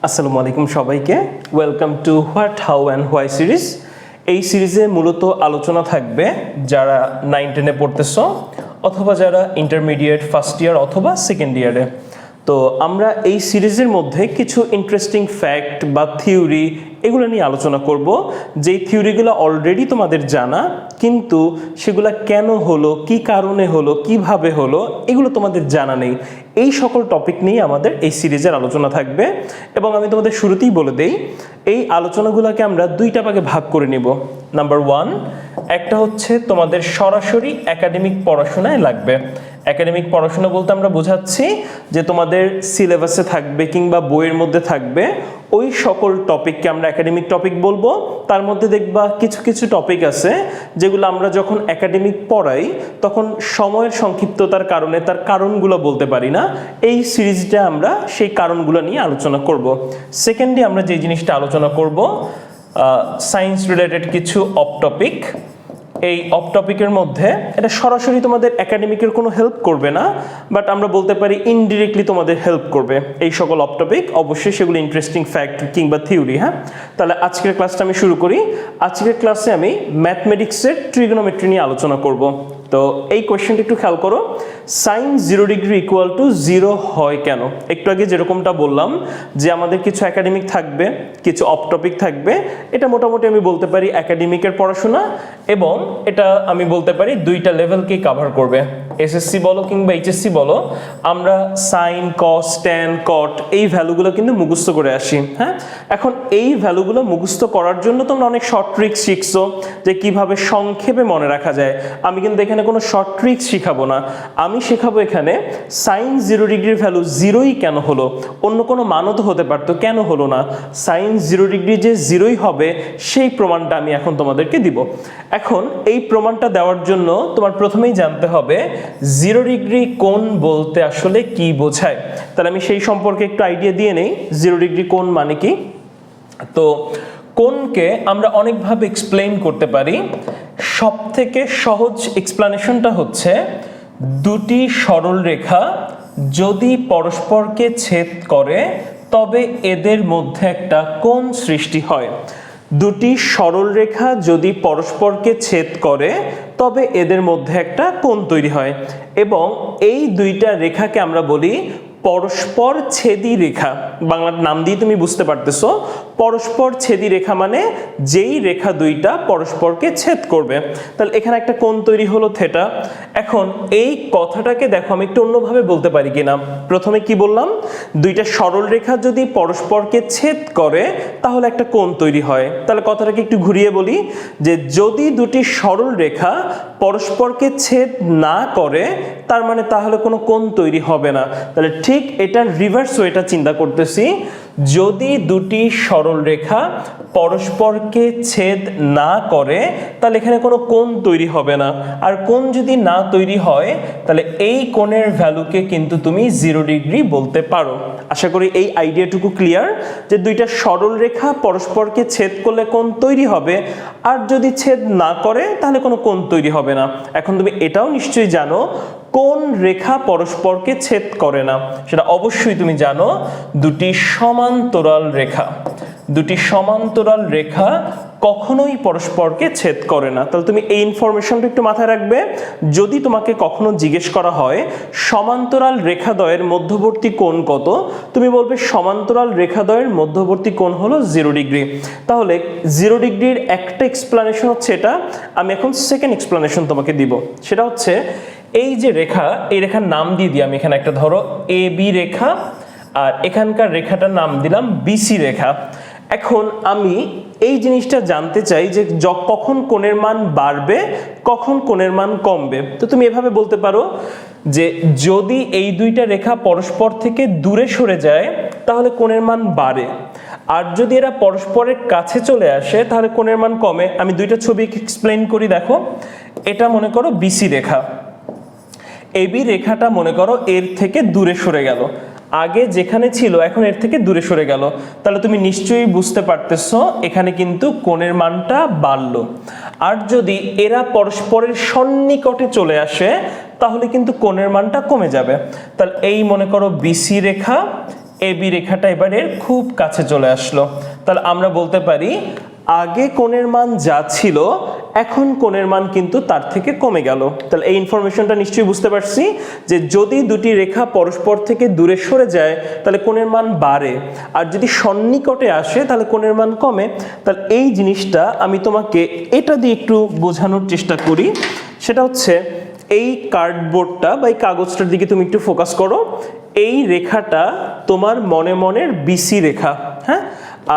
আসসালামু আলাইকুম সবাইকে, welcome to what how and why series. এই সিরিজে মূলত আলোচনা থাকবে যারা 9-10-এ পড়তেছ অথবা যারা ইন্টারমিডিয়েট ফার্স্ট ইয়ার অথবা সেকেন্ড ইয়ারে। তো আমরা এই সিরিজের মধ্যে কিছু ইন্টারেস্টিং ফ্যাক্ট বা থিওরি এগুলো নিয়ে আলোচনা করব, যেই থিওরিগুলো অলরেডি তোমাদের জানা, কিন্তু সেগুলো কেন হলো, কি কারণে হলো, কিভাবে হলো, এগুলো তোমাদের জানা নেই। এই সকল টপিক নিয়ে আমাদের এই সিরিজের আলোচনা থাকবে এবং আমি তোমাদের শুরুতেই বলে দেই, এই আলোচনাগুলোকে আমরা দুইটা ভাগে ভাগ করে নিব। নাম্বার 1, একটা হচ্ছে তোমাদের সরাসরি একাডেমিক পড়াশোনায় লাগবে। একাডেমিক পড়াশোনা বলতে আমরা বোঝাচ্ছি যে তোমাদের সিলেবাসে থাকবে কিংবা বইয়ের মধ্যে থাকবে ওই সকল টপিককে আমরা একাডেমিক টপিক বলবো। তার মধ্যে দেখবা কিছু কিছু টপিক আছে যেগুলো আমরা যখন একাডেমিক পড়াই তখন সময়ের সংক্ষিপ্ততার কারণে তার কারণগুলো বলতে পারি না। এই সিরিজটা আমরা সেই কারণগুলো নিয়ে আলোচনা করব। সেকেন্ডে আমরা যে জিনিসটা আলোচনা করব, সায়েন্স রিলেটেড কিছু অফ টপিক। এই অফ টপিকের মধ্যে এটা সরাসরি তোমাদের একাডেমিকের কোনো হেল্প করবে না, বাট আমরা বলতে পারি ইনডিরেক্টলি তোমাদের হেল্প করবে এই সকল অফ টপিক। অবশ্যই সেগুলো ইন্টারেস্টিং ফ্যাক্ট কিংবা থিওরি। হ্যাঁ, তাহলে আজকের ক্লাসটা আমি শুরু করি। আজকের ক্লাসে আমি ম্যাথমেটিক্সের ট্রিগোনোমেট্রি নিয়ে আলোচনা করব। তো এই কোয়েশ্চেনটা একটু খেয়াল করো, সাইন 0 ডিগ্রি ইকুয়াল টু 0 হয় কেন? একটু আগে যেরকমটা বললাম যে আমাদের কিছু একাডেমিক থাকবে, কিছু অফ টপিক থাকবে। এটা মোটামুটি আমি বলতে পারি একাডেমিকের পড়াশোনা, এবং এটা আমি বলতে পারি দুইটা লেভেলকেই কভার করবে। এসএসসি বলো কিংবা এইচএসসি বলো, আমরা সাইন, কস, ট্যান, কট এই ভ্যালুগুলো কিন্তু মুখস্থ করে আসি। হ্যাঁ, এখন এই ভ্যালুগুলো মুখস্থ করার জন্য তোমরা অনেক শর্ট ট্রিক্স শিখছো যে কিভাবে সংক্ষেপে মনে রাখা যায়। আমি কিন্তু এখানে কোনো শর্ট ট্রিক্স শিখাবো না, আমি শেখাবো এখানে সাইন 0 ডিগ্রির ভ্যালু 0ই কেন হলো, অন্য কোনো মানও তো হতে পারতো, কেন হলো না? সাইন 0 ডিগ্রি যে 0ই হবে সেই প্রমাণটা আমি এখন তোমাদেরকে দিব। এখন এই প্রমাণটা দেওয়ার জন্য তোমার প্রথমেই জানতে হবে 0 ডিগ্রি কোণ বলতে আসলে কি বোঝায়। তাহলে আমি সেই সম্পর্কে একটু আইডিয়া দিয়ে নেই 0 ডিগ্রি কোণ মানে কি। তো কোণকে আমরা অনেকভাবে এক্সপ্লেইন করতে পারি। সবথেকে সহজ এক্সপ্লেনেশনটা হচ্ছে দুটি সরল রেখা যদি পরস্পরকে ছেদ করে তবে এদের মধ্যে একটা কোণ সৃষ্টি হয়। দুটি সরল রেখা যদি পরস্পরকে ছেদ করে তবে এদের মধ্যে একটা কোণ তৈরি হয়, এবং এই দুইটা রেখাকে আমরা বলি পরস্পর ছেদি রেখা। বাংলার নাম দিয়ে তুমি বুঝতে পারতেছো, পরস্পর ছেদি রেখা মানে যেই রেখা দুইটা পরস্পরকে ছেদ করবে। তাহলে এখানে একটা কোণ তৈরি হলো থিটা। এখন এই কথাটাকে দেখো আমি একটু অন্যভাবে বলতে পারি কিনা। প্রথমে কি বললাম, দুইটা সরল রেখা যদি পরস্পরকে ছেদ করে তাহলে একটা কোণ তৈরি হয়। তাহলে কথাটাকে একটু ঘুরিয়ে বলি যে যদি দুটি সরল রেখা পরস্পরকে ছেদ না করে তার মানে তাহলে কোনো কোণ তৈরি হবে না। তাহলে ঠিক এটার রিভার্স ওয়েটা চিন্তা করতেছি, যদি দুটি সরল রেখা পরস্পরকে ছেদ না করে তাহলে এখানে কোনো কোণ তৈরি হবে না। আর কোণ যদি না তৈরি হয় তাহলে এই কোণের ভ্যালুকে কিন্তু তুমি 0 ডিগ্রি বলতে পারো। আশা করি এই আইডিয়াটুকু ক্লিয়ার যে দুইটা সরল রেখা পরস্পরকে ছেদ করলে কোণ তৈরি হবে, আর যদি ছেদ না করে তাহলে কোনো কোণ তৈরি হবে না। এখন তুমি এটাও নিশ্চয়ই জানো কোন রেখা পরস্পরকে ছেদ করে না, সেটা অবশ্যই তুমি জানো, দুটি সমান্তরাল রেখা। দুটি সমান্তরাল রেখা কখনোই পরস্পরকে ছেদ করে না। তাহলে তুমি এই ইনফরমেশনটা একটু মাথায় রাখবে। যদি তোমাকে কখনো জিজ্ঞেস করা হয় সমান্তরাল রেখাদ্বয়ের মধ্যবর্তী কোণ কত, তুমি বলবে সমান্তরাল রেখাদ্বয়ের মধ্যবর্তী কোণ হলো 0 ডিগ্রি। তাহলে 0 ডিগ্রির একটা এক্সপ্লেনেশন হচ্ছে এটা। আমি এখন সেকেন্ড এক্সপ্লেনেশন তোমাকে দিব, সেটা হচ্ছে এই যে রেখা, এই রেখার নাম দিয়ে দিই আমি এখানে একটা, ধরো এ বি রেখা, আর এখানকার রেখাটার নাম দিলাম বিসি রেখা। এখন আমি এই জিনিসটা জানতে চাই যে কখন কোণের মান বাড়বে, কখন কোণের মান কমবে। তো তুমি এভাবে বলতে পারো যে যদি এই দুইটা রেখা পরস্পর থেকে দূরে সরে যায় তাহলে কোণের মান বাড়ে, আর যদি এরা পরস্পরের কাছে চলে আসে তাহলে কোণের মান কমে। আমি দুইটা ছবি এক্সপ্লেইন করি। দেখো, এটা মনে করো বিসি রেখা, এবি রেখাটা মনে করো এর থেকে দূরে সরে গেল, আগে যেখানে ছিল এখন এর থেকে দূরে সরে গেল। তাহলে তুমি নিশ্চয়ই বুঝতে পারতেছো এখানে কিন্তু কোণের মানটা বাড়লো। আর যদি এরা পরস্পরের সন্নিকটে চলে আসে তাহলে কিন্তু কোণের মানটা কমে যাবে। তাহলে এই মনে করো বিসি রেখা, এবি রেখাটা এবারে খুব কাছে চলে আসলো। তাহলে আমরা বলতে পারি আগে কোণের মান যা ছিল এখন কোণের মান কিন্তু তার থেকে কমে গেল। তাহলে এই ইনফরমেশনটা নিশ্চয়ই বুঝতে পারছি যে যদি দুটি রেখা পরস্পর থেকে দূরে সরে যায় তাহলে কোণের মান বাড়ে, আর যদি সন্নিকটে আসে তাহলে কোণের মান কমে। তাহলে এই জিনিসটা আমি তোমাকে এটা দিয়ে একটু বোঝানোর চেষ্টা করি। সেটা হচ্ছে এই কার্ডবোর্ডটা বা এই কাগজটার দিকে তুমি একটু ফোকাস করো। এই রেখাটা তোমার মনে মনের বিসি রেখা, হ্যাঁ,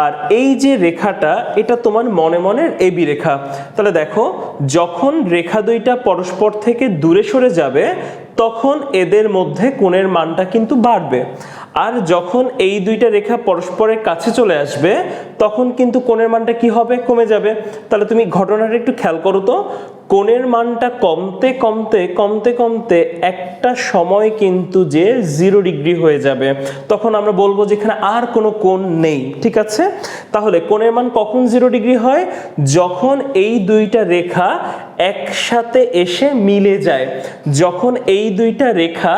আর এই যে রেখাটা এটা তোমার মনে মনের এবি রেখা। তাহলে দেখো যখন রেখা দুইটা পরস্পর থেকে দূরে সরে যাবে তখন এদের মধ্যে কোণের মানটা কিন্তু বাড়বে, আর যখন এই দুইটা রেখা পরস্পরের কাছে চলে আসবে তখন কিন্তু কোণের মানটা কি হবে, কমে যাবে। তাহলে তুমি ঘটনাটা একটু খেয়াল করো তো, কোণের মানটা কমতে কমতে কমতে কমতে একটা সময় কিন্তু যে 0 ডিগ্রি হয়ে যাবে, তখন আমরা বলবো যে এখানে আর কোনো কোণ নেই। ঠিক আছে, তাহলে কোণের মান কখন 0 ডিগ্রি হয়, যখন এই দুইটা রেখা একসাথে এসে মিলে যায়। যখন এই দুইটা রেখা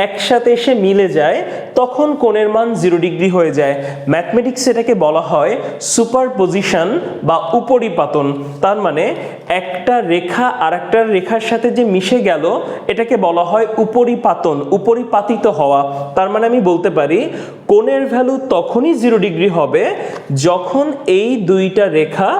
একসাথে এসে মিলে যায় তখন কোণের মান 0 ডিগ্রি হয়ে যায়। ম্যাথমেটিক্স এটাকে বলা হয় সুপারপজিশন বা উপরিপাতন। তার মানে একটা রেখা আরেকটা রেখার সাথে যে মিশে গেল এটাকে বলা হয় উপরিপাতন, উপরিপাতিত হওয়া। তার মানে আমি বলতে পারি কোণের ভ্যালু তখনই 0 ডিগ্রি হবে যখন এই দুইটা রেখা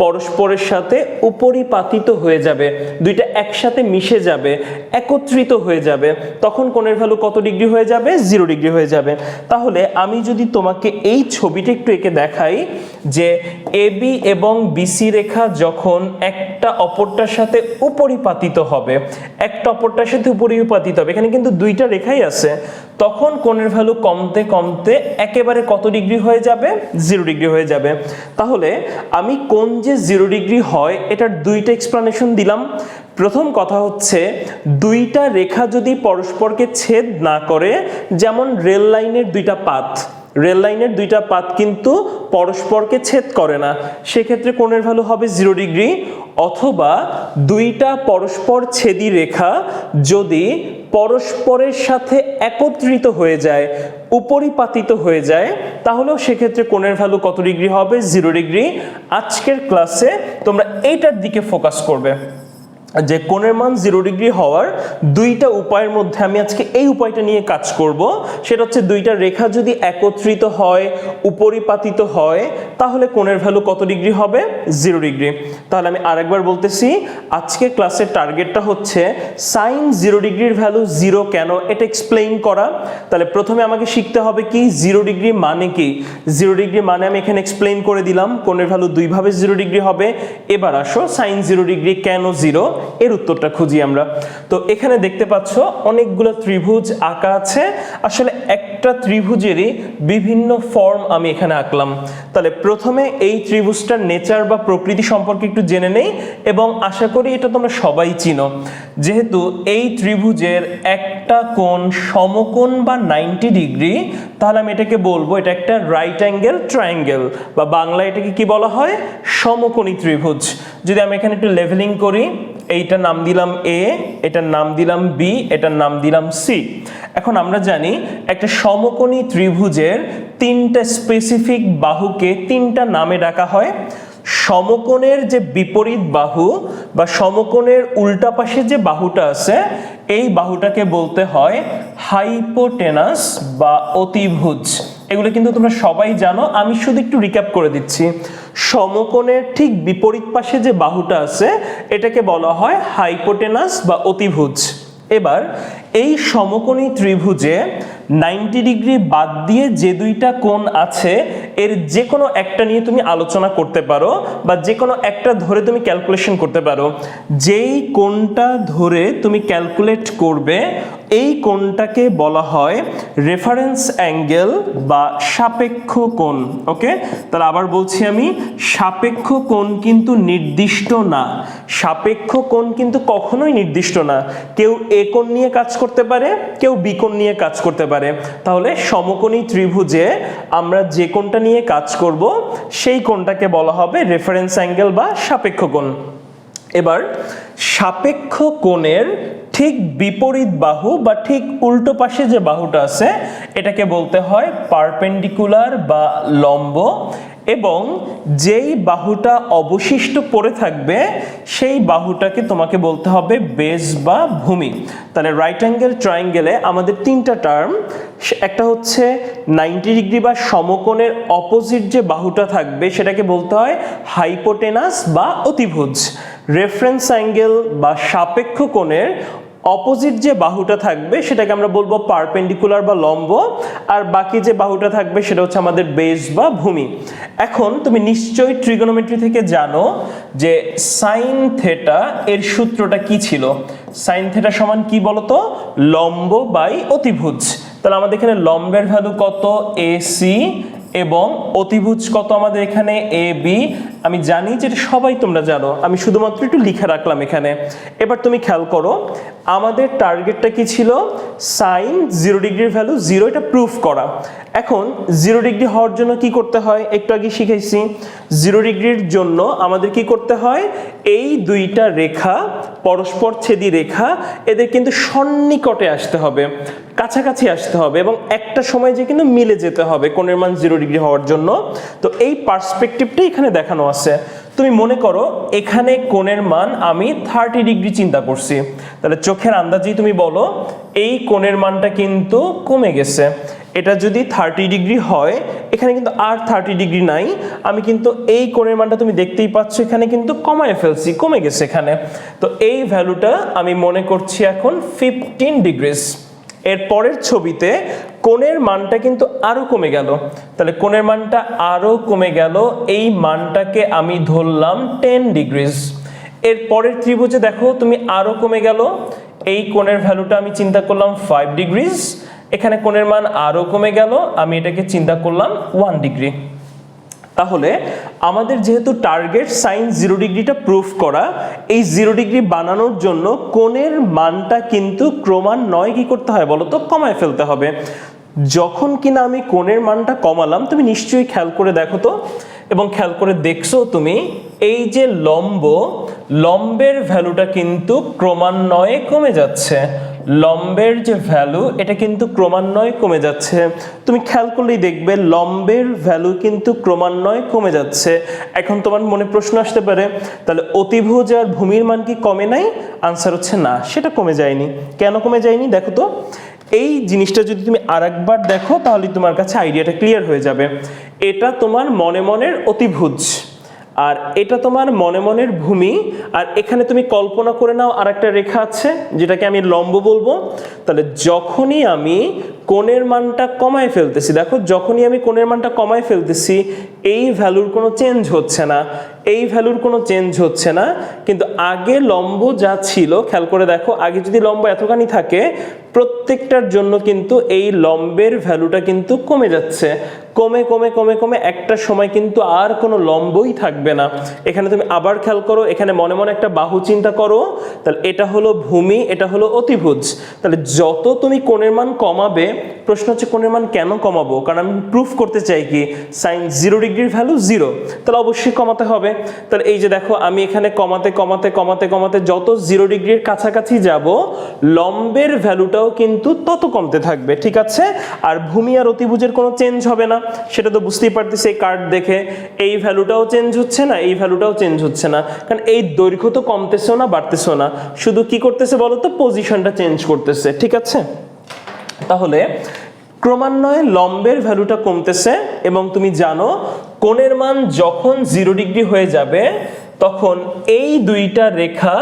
পরস্পরের সাথে উপরিপাতিত হয়ে যাবে, দুইটা একসাথে মিশে যাবে, একত্রিত হয়ে যাবে, তখন কোণের ভ্যালু কত ডিগ্রি হয়ে যাবে, 0 ডিগ্রি হয়ে যাবে। তাহলে আমি যদি তোমাকে এই ছবিটা একটু এঁকে দেখাই যে এবি এবং বিসি রেখা যখন একটা অপরটার সাথে উপরিপাতিত হবে, একটা অপরটার সাথে উপরিপাতিত হবে, এখানে কিন্তু দুইটা রেখাই আছে, তখন কোণের ভ্যালু কমতে কমতে একেবারে কত ডিগ্রি হয়ে যাবে, 0 ডিগ্রি হয়ে যাবে। তাহলে আমি কোণ যে 0 ডিগ্রি হয় এটার দুইটা এক্সপ্লানেশন দিলাম। প্রথম কথা হচ্ছে দুইটা রেখা যদি পরস্পরকে ছেদ না করে, যেমন রেল লাইনের দুইটা পাত, রেল লাইনের দুইটা পাত কিন্তু পরস্পরকে ছেদ করে না, সেক্ষেত্রে কোণের ভ্যালু হবে 0 ডিগ্রি। অথবা দুইটা পরস্পর ছেদি রেখা যদি পরস্পরের সাথে একত্রিত হয়ে যায়, উপরিপাতিত হয়ে যায়, তাহলেও সেক্ষেত্রে কোণের ভ্যালু কত ডিগ্রি হবে, 0 ডিগ্রি। আজকের ক্লাসে তোমরা এইটার দিকে ফোকাস করবে যে কোণের মান 0 ডিগ্রি হওয়ার দুইটা উপায়ের মধ্যে আমি আজকে এই উপায়টা নিয়ে কাজ করব। সেটা হচ্ছে দুইটা রেখা যদি একত্রিত হয়, উপরিপাতিত হয়, তাহলে কোণের ভ্যালু কত ডিগ্রি হবে, 0 ডিগ্রি। তাহলে আমি আরেকবার বলতেছি, আজকে ক্লাসের টার্গেটটা হচ্ছে সাইন 0 ডিগ্রির ভ্যালু 0 কেন এটা এক্সপ্লেইন করা। তাহলে প্রথমে আমাকে শিখতে হবে কি 0 ডিগ্রি মানে কি। 0 ডিগ্রি মানে আমি এখানে এক্সপ্লেইন করে দিলাম, কোণের ভ্যালু দুইভাবে 0 ডিগ্রি হবে। এবার আসো সাইন 0 ডিগ্রি কেন 0 এর উত্তরটা খুঁজি আমরা। তো এখানে দেখতে পাচ্ছ অনেকগুলো ত্রিভুজ আঁকা আছে। আসলে একটা ত্রিভুজেরই বিভিন্ন ফর্ম আমি এখানে আঁকলাম। তাহলে প্রথমে এই ত্রিভুজটার নেচার বা প্রকৃতি সম্পর্কে একটু জেনে নেই, এবং আশা করি এটা তোমরা সবাই চিনো। যেহেতু এই ত্রিভুজের একটা কোণ সমকোণ বা 90 ডিগ্রি, তাহলে আমি এটাকে বলবো এটা একটা রাইট অ্যাঙ্গেল ট্রায়াঙ্গেল, বা বাংলায় এটাকে কি বলা হয়, সমকোণী ত্রিভুজ। যদি আমি এখানে একটু লেভেলিং করি, এইটার নাম দিলাম এ, এটার নাম দিলাম বি, এটার নাম দিলাম সি। এখন আমরা জানি একটা সমকোণী ত্রিভুজের তিনটা স্পেসিফিক বাহুকে তিনটা নামে ডাকা হয়। সমকোণের যে বিপরীত বাহু বা সমকোণের উল্টা পাশে যে বাহুটা আছে এই বাহুটাকে বলতে হয় হাইপোটেনাস বা অতিভুজ। এগুলো কিন্তু তোমরা সবাই জানো, আমি শুধু একটু রিক্যাপ করে দিচ্ছি। সমকোণের ঠিক বিপরীত পাশে যে বাহুটা আছে এটাকে বলা হয় হাইপোটেনাস বা অতিভুজ। এবার এই সমকোণী ত্রিভুজে 90 ডিগ্রি বাদ দিয়ে যে দুইটা কোণ আছে এর যে কোনো একটা নিয়ে তুমি আলোচনা করতে পারো, বা যে কোনো একটা ধরে তুমি ক্যালকুলেশন করতে পারো। যেই কোণটা ধরে তুমি ক্যালকুলেট করবে এই কোণটাকে বলা হয় রেফারেন্স অ্যাঙ্গেল বা সাপেক্ষ কোণ। ওকে, তাহলে আবার বলছি আমি, সাপেক্ষ কোণ কিন্তু নির্দিষ্ট না। সাপেক্ষ কোণ কিন্তু কখনোই নির্দিষ্ট না। কেউ এ কোণ নিয়ে কাজ করতে পারে, কেউ বি কোণ নিয়ে কাজ করতে পারে। তাহলে সমকোণী ত্রিভুজে আমরা যে কোণটা নিয়ে কাজ করব সেই কোণটাকে বলা হবে রেফারেন্স অ্যাঙ্গেল বা সাপেক্ষ কোণ। এবার সাপেক্ষ কোণের ঠিক বিপরীত বাহু বা ঠিক উল্টো পাশে যে বাহুটা আছে এটাকে বলতে হয় পারপেন্ডিকুলার বা লম্ব, এবং যেই বাহুটা অবশিষ্ট পড়ে থাকবে সেই বাহুটাকে তোমাকে বলতে হবে বেস বা ভূমি। তাহলে রাইট অ্যাঙ্গেল ট্রায়াঙ্গেলে আমাদের তিনটা টার্ম, একটা হচ্ছে 90 ডিগ্রি বা সমকোণের অপোজিট যে বাহুটা থাকবে সেটাকে বলতে হয় হাইপোটেনাস বা অতিভুজ। রেফারেন্স অ্যাঙ্গেল বা সাপেক্ষ কোণের অপোজিট যে বাহুটা থাকবে সেটাকে আমরা বলবো পারপেন্ডিকুলার বা লম্ব, আর বাকি যে বাহুটা থাকবে সেটা হচ্ছে আমাদের বেস বা ভূমি। এখন তুমি নিশ্চয়ই ট্রিগোনোমেট্রি থেকে জানো যে সাইন থেটা এর সূত্রটা কি ছিল। সাইন থেটা সমান কি বলতো? লম্ব বাই অতিভুজ। তাহলে আমাদের এখানে লম্বের ভ্যালু কত? AC, এবং অতিভুজ কত আমাদের এখানে? AB। আমি জানি যে এটা সবাই তোমরা জানো, আমি শুধুমাত্র একটু লিখে রাখলাম এখানে। এবার তুমি খেয়াল করো আমাদের টার্গেটটা কি ছিল? সাইন 0 ডিগ্রির ভ্যালু 0, এটা প্রুফ করা। এখন 0 ডিগ্রি হওয়ার জন্য কি করতে হয়? একটু আগে শিখাইছি। 0 ডিগ্রির জন্য আমাদের কি করতে হয়? এই দুইটা রেখা পরস্পর ছেদি রেখা, এদের কিন্তু সন্নিকটে আসতে হবে, কাছাকাছি আসতে হবে, এবং একটা সময় যে কিন্তু মিলে যেতে হবে কোণের মান 0 ডিগ্রি হওয়ার জন্য। তো এই পার্সপেক্টিভটাই এখানে দেখানো আছে। তুমি মনে করো এখানে কোণের মান আমি 30 ডিগ্রি চিন্তা করছি, তাহলে চোখের আন্দাজেই তুমি বলো এই কোণের মানটা কিন্তু কমে গেছে। এটা যদি 30 ডিগ্রি হয়, এখানে কিন্তু আর 30 ডিগ্রি নাই, আমি কিন্তু এই কোণের মানটা তুমি দেখতেই পাচ্ছ এখানে কিন্তু কমায় ফেলছি, কমে গেছে এখানে। তো এই ভ্যালুটা আমি মনে করছি এখন 15 ডিগ্রিজ। এর পরের ছবিতে কোণের মানটা কিন্তু আরো কমে গেল, তাহলে কোণের মানটা আরো কমে গেল, এই মানটাকে আমি ধরলাম 10 ডিগ্রিজ। এর পরের ত্রিভুজে দেখো তুমি আরো কমে গেল, এই কোণের ভ্যালুটা আমি চিন্তা করলাম 5 ডিগ্রিজ, এখানে কোণের মান আরো কমে গেল, আমি এটাকে চিন্তা করলাম 1 ডিগ্রি। তাহলে আমাদের যেহেতু টার্গেট সাইন 0 ডিগ্রিটা প্রুফ করা, এই 0 ডিগ্রি বানানোর জন্য কোণের মানটা কিন্তু ক্রমান্বয়ে কি করতে হয় বলো তো? কমায় ফেলতে হবে। যখন কিনা আমি কোণের মানটা কমালাম, তুমি নিশ্চয়ই খেয়াল করে দেখো তো, এবং খেয়াল করে দেখছো তুমি এই যে লম্বের ভ্যালুটা কিন্তু ক্রমান্বয়ে কমে যাচ্ছে। লম্বের যে ভ্যালু এটা কিন্তু ক্রমান্বয়ে কমে যাচ্ছে, তুমি খেয়াল করলেই দেখবে লম্বের ভ্যালু কিন্তু ক্রমান্বয়ে কমে যাচ্ছে। এখন তোমার মনে প্রশ্ন আসতে পারে তাহলে অতিভুজ আর ভূমির মান কি কমে নাই? আনসার হচ্ছে না, সেটা কমে যায়নি। কেন কমে যায়নি দেখো তো। এই জিনিসটা যদি তুমি আরেকবার দেখো তাহলে তোমার কাছে আইডিয়াটা ক্লিয়ার হয়ে যাবে। এটা তোমার মনে মনের অতিভুজ, আর এটা তোমার মনে মনের ভূমি, আর এখানে তুমি কল্পনা করে নাও আরেকটা রেখা আছে যেটাকে আমি লম্ব বলবো। তাহলে যখনই আমি কোণের মানটা কমায় ফেলতেছি, দেখো যখনই আমি কোণের মানটা কমায় ফেলতেছি এই ভ্যালুর কোনো চেঞ্জ হচ্ছে না, এই ভ্যালুর কোনো চেঞ্জ হচ্ছে না, কিন্তু আগে লম্ব যা ছিল খেয়াল করে দেখো, আগে যদি লম্ব এতখানি থাকে প্রত্যেকটার জন্য কিন্তু এই লম্বের ভ্যালুটা কিন্তু কমে যাচ্ছে, কমে কমে কমে কমে একটা সময় কিন্তু আর কোনো লম্বই থাকবে না। এখানে তুমি আবার খেয়াল করো, এখানে মনে মনে একটা বাহু চিন্তা করো, তাহলে এটা হলো ভূমি, এটা হলো অতিভুজ। তাহলে যত তুমি কোণের মান কমাবে, প্রশ্ন হচ্ছে কোণের মান কেন কমাবো? কারণ আমি প্রুফ করতে চাই কি সাইন 0 ডিগ্রির ভ্যালু 0, তাহলে অবশ্যই কমাতে হবে। তাহলে এই যে দেখো আমি এখানে কমাতে কমাতে কমাতে কমাতে যত 0 ডিগ্রির কাছাকাছি যাব লম্বের ভ্যালুটাও কিন্তু তত কমতে থাকবে, ঠিক আছে? আর ভূমি আর অতিভুজের কোনো চেঞ্জ হবে না, সেটা তো বুঝতেই পারতেছি এই কার্ড দেখে। এই ভ্যালুটাও চেঞ্জ হচ্ছে না, এই ভ্যালুটাও চেঞ্জ হচ্ছে না, কারণ এই দৈর্ঘ্য তো কমতেছেও না বাড়তেছেও না, শুধু কি করতেছে বলো তো? পজিশনটা চেঞ্জ করতেছে, ঠিক আছে? তাহলে ক্রমান্বয়ে লম্বের ভ্যালুটা কমতেছে, এবং তুমি জানো কোণের মান যখন 0 ডিগ্রি হয়ে যাবে তখন এই দুইটা রেখা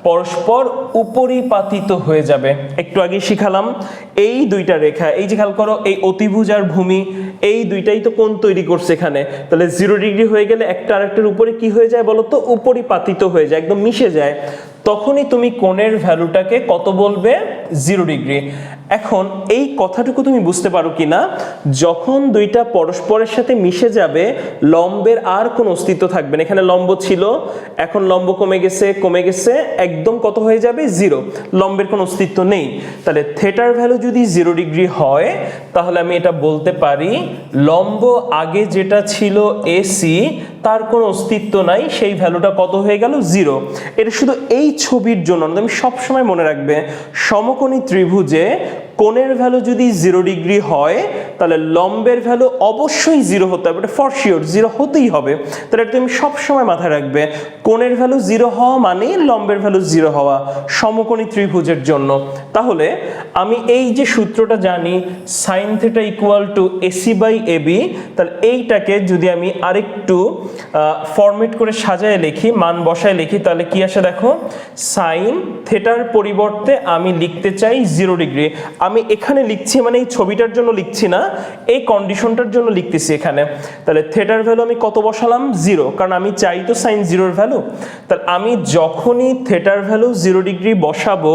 পরস্পর উপরিপাতিত হয়ে যাবে। একটু আগে শিখালাম এই দুইটা রেখা, এই যে খেয়াল করো এই অতিভুজ আর ভূমি, এই দুইটাই তো কোণ তৈরি করছে এখানে। তাহলে 0 ডিগ্রি হয়ে গেলে একটা আরেকটার উপরে কি হয়ে যায় বলো তো? উপরিপাতিত হয়ে যায়, একদম মিশে যায়। তখনই তুমি কোণের ভ্যালুটাকে কত বলবে? 0 ডিগ্রি। এখন এই কথাটুকু তুমি বুঝতে পারো কিনা, যখন দুইটা পরস্পরের সাথে মিশে যাবে লম্বের আর কোনো অস্তিত্ব থাকবে না। এখানে লম্ব ছিল, এখন লম্ব কমে গেছে একদম কত হয়ে যাবে 0, লম্বের কোনো অস্তিত্ব নেই। তাহলে থিটার ভ্যালু যদি 0 ডিগ্রি হয় তাহলে আমি এটা বলতে পারি লম্ব আগে যেটা ছিল এসি তার কোনো অস্তিত্ব নাই, সেই ভ্যালুটা কত হয়ে গেল 0। এটা শুধু এই ছবির জন্য তুমি সবসময় মনে রাখবে, সমকোণী ত্রিভুজে কোণের ভ্যালু যদি 0 ডিগ্রি হয় তাহলে লম্বের ভ্যালু অবশ্যই 0 হতে হবে, এটা ফর শিওর 0 হতেই হবে। তাহলে এটা তুমি সবসময় মাথায় রাখবে, কোণের ভ্যালু 0 হওয়া মানে লম্বের ভ্যালু 0 হওয়া সমকোণী ত্রিভুজের জন্য। তাহলে আমি এই যে সূত্রটা জানি sin θ = AC বাই AB, তাহলে এইটাকে যদি আমি আরেকটু ফরম্যাট করে সাজায় লিখি, মান বসায় লিখি, তাহলে কি আসে দেখো, sin থিটার পরিবর্তে আমি লিখতে চাই 0 ডিগ্রি। আমি এখানে লিখছি মানে এই ছবিটার জন্য লিখছি না, এই কন্ডিশনটার জন্য লিখতেছি এখানে। তাহলে থিটার ভ্যালু আমি কত বসালাম 0, কারণ আমি চাই তো sin 0 এর ভ্যালু। তাহলে আমি যখনই থিটার ভ্যালু 0 ডিগ্রি বসাবো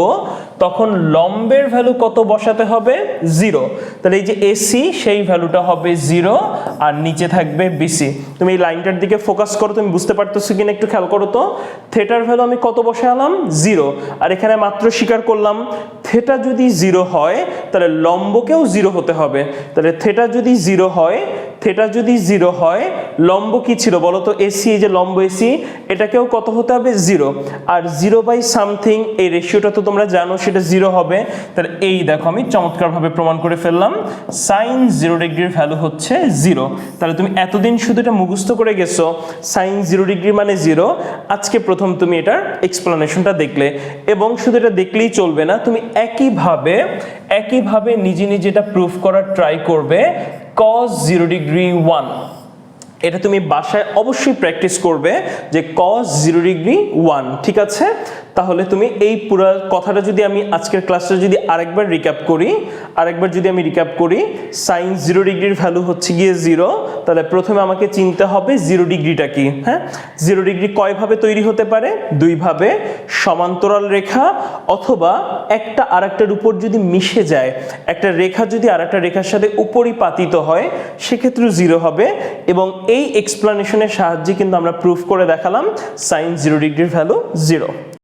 তখন লম্বের ভ্যালু কত বসাতে হবে 0। তাহলে এই যে এসি সেই ভ্যালুটা হবে 0 আর নিচে থাকবে বিসি। তুমি এই লাইনটার দিকে ফোকাস করো, তুমি বুঝতে পারতেছো কিনা একটু খেয়াল করো তো। থিটার ভ্যালু আমি কত বসালাম 0, আর এখানে মাত্র স্বীকার করলাম থিটা যদি 0 হয় তাহলে লম্বকেও 0 হতে হবে। তাহলে থিটা যদি 0 হয় লম্ব কি ছিল বলো তো, এসি, এই যে লম্ব এসি এটাকেও কত হতে হবে 0, আর 0 বাই সামথিং এই রেশিওটা তো তোমরা জানো সেটা 0 হবে। তাহলে এই দেখো আমি চমৎকারভাবে প্রমাণ করে ফেললাম sin 0 ডিগ্রির ভ্যালু হচ্ছে 0। তাহলে তুমি এতদিন শুধু এটা মুখস্থ করে গেছো sin 0 ডিগ্রি মানে 0, আজকে প্রথম তুমি এটার এক্সপ্লেনেশনটা দেখলে। এবং শুধু এটা দেখলেই চলবে না, তুমি একইভাবে নিজে এটা প্রুফ করার ট্রাই করবে cos 0 ডিগ্রি 1। এটা তুমি বাসায় অবশ্যই প্র্যাকটিস করবে যে cos 0 ডিগ্রি 1, ঠিক আছে। তাহলে তুমি এই পুরো কথাটা যদি আমি আজকের ক্লাসটা যদি আরেকবার রিক্যাপ করি, sin 0 ডিগ্রির ভ্যালু হচ্ছে গিয়ে 0, তাহলে প্রথমে আমাকে চিনতে হবে 0 ডিগ্রিটা কি। হ্যাঁ, 0 ডিগ্রি কয়ভাবে তৈরি হতে পারে, দুইভাবে, সমান্তরাল রেখা অথবা একটা আরেকটার উপর যদি মিশে যায়, একটা রেখা যদি আরেকটা রেখার সাথে উপরিপাতিত হয় সেক্ষেত্রে 0 হবে। এবং এই এক্সপ্লেনেশনের সাহায্যে কিন্তু আমরা প্রুফ করে দেখালাম sin 0 ডিগ্রির ভ্যালু 0।